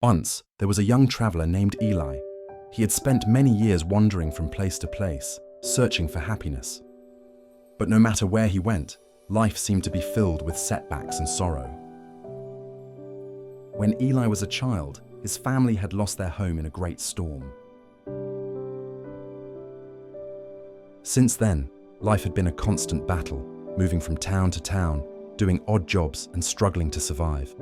Once, there was a young traveler named Eli. He had spent many years wandering from place to place, searching for happiness. But no matter where he went, life seemed to be filled with setbacks and sorrow. When Eli was a child, his family had lost their home in a great storm. Since then, life had been a constant battle, moving from town to town, doing odd jobs and struggling to survive.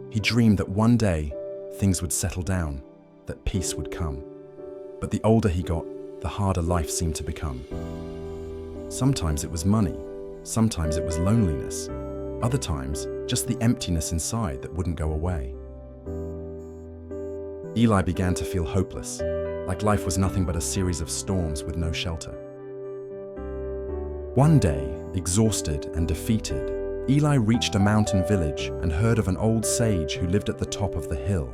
He dreamed that one day, things would settle down, that peace would come. But the older he got, the harder life seemed to become. Sometimes it was money, sometimes it was loneliness, other times just the emptiness inside that wouldn't go away. Eli began to feel hopeless, like life was nothing but a series of storms with no shelter. One day, exhausted and defeated, Eli reached a mountain village and heard of an old sage who lived at the top of the hill.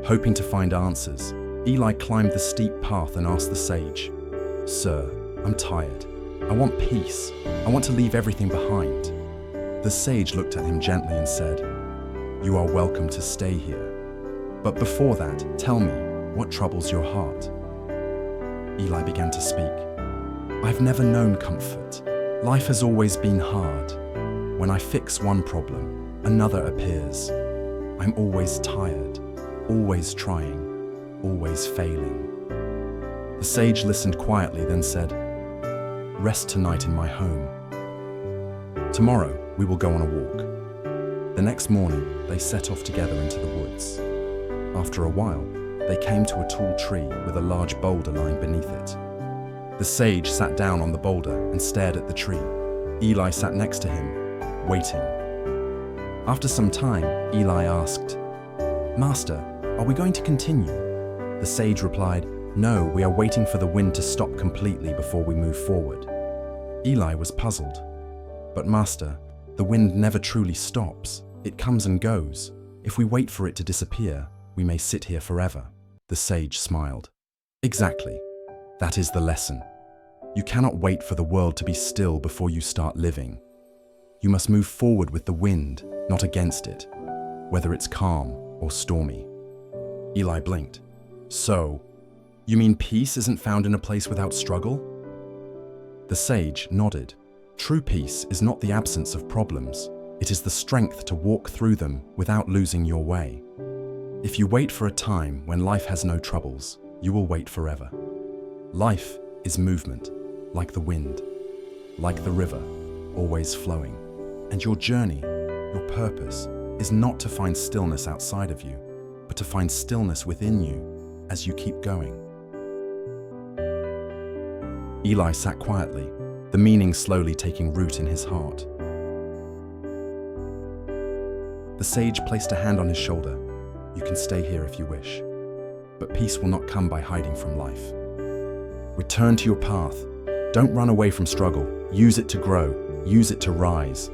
Hoping to find answers, Eli climbed the steep path and asked the sage, "Sir, I'm tired. I want peace. I want to leave everything behind." The sage looked at him gently and said, "You are welcome to stay here. But before that, tell me, what troubles your heart?" Eli began to speak. "I've never known comfort. Life has always been hard. When I fix one problem, another appears. I'm always tired, always trying, always failing." The sage listened quietly, then said, "Rest tonight in my home. Tomorrow, we will go on a walk." The next morning, they set off together into the woods. After a while, they came to a tall tree with a large boulder lying beneath it. The sage sat down on the boulder and stared at the tree. Eli sat next to him, waiting. After some time, Eli asked, "Master, are we going to continue?" The sage replied, "No, we are waiting for the wind to stop completely before we move forward." Eli was puzzled. "But Master, the wind never truly stops. It comes and goes. If we wait for it to disappear, we may sit here forever." The sage smiled. "Exactly. That is the lesson. You cannot wait for the world to be still before you start living. You must move forward with the wind, not against it, whether it's calm or stormy." Eli blinked. "So, you mean peace isn't found in a place without struggle?" The sage nodded. "True peace is not the absence of problems. It is the strength to walk through them without losing your way. If you wait for a time when life has no troubles, you will wait forever. Life is movement, like the wind, like the river, always flowing. And your journey, your purpose, is not to find stillness outside of you, but to find stillness within you as you keep going." Eli sat quietly, the meaning slowly taking root in his heart. The sage placed a hand on his shoulder. "You can stay here if you wish, but peace will not come by hiding from life. Return to your path. Don't run away from struggle. Use it to grow. Use it to rise."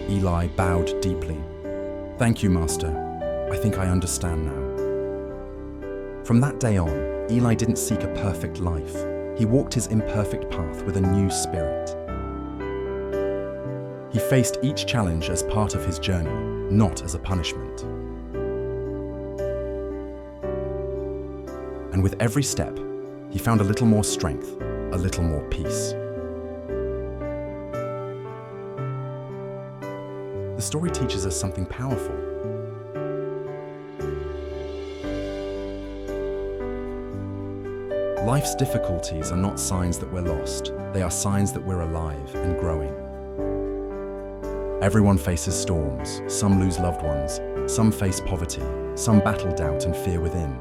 Eli bowed deeply. "Thank you, Master. I think I understand now." From that day on, Eli didn't seek a perfect life. He walked his imperfect path with a new spirit. He faced each challenge as part of his journey, not as a punishment. And with every step, he found a little more strength, a little more peace. The story teaches us something powerful. Life's difficulties are not signs that we're lost. They are signs that we're alive and growing. Everyone faces storms. Some lose loved ones. Some face poverty. Some battle doubt and fear within.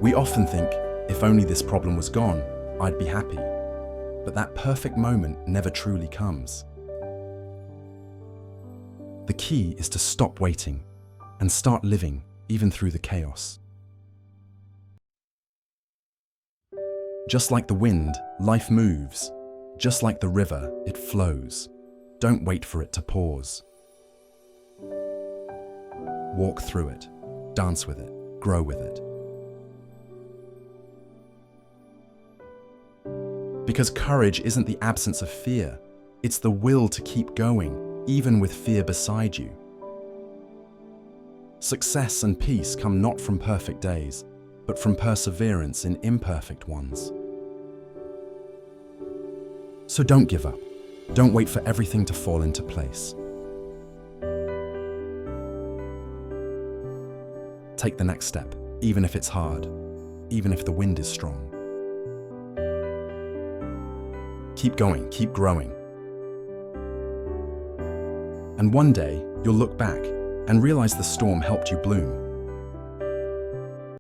We often think, if only this problem was gone, I'd be happy. But that perfect moment never truly comes. The key is to stop waiting and start living even through the chaos. Just like the wind, life moves. Just like the river, it flows. Don't wait for it to pause. Walk through it, dance with it, grow with it. Because courage isn't the absence of fear. It's the will to keep going, even with fear beside you. Success and peace come not from perfect days, but from perseverance in imperfect ones. So don't give up. Don't wait for everything to fall into place. Take the next step, even if it's hard, even if the wind is strong. Keep going, keep growing. And one day, you'll look back and realize the storm helped you bloom.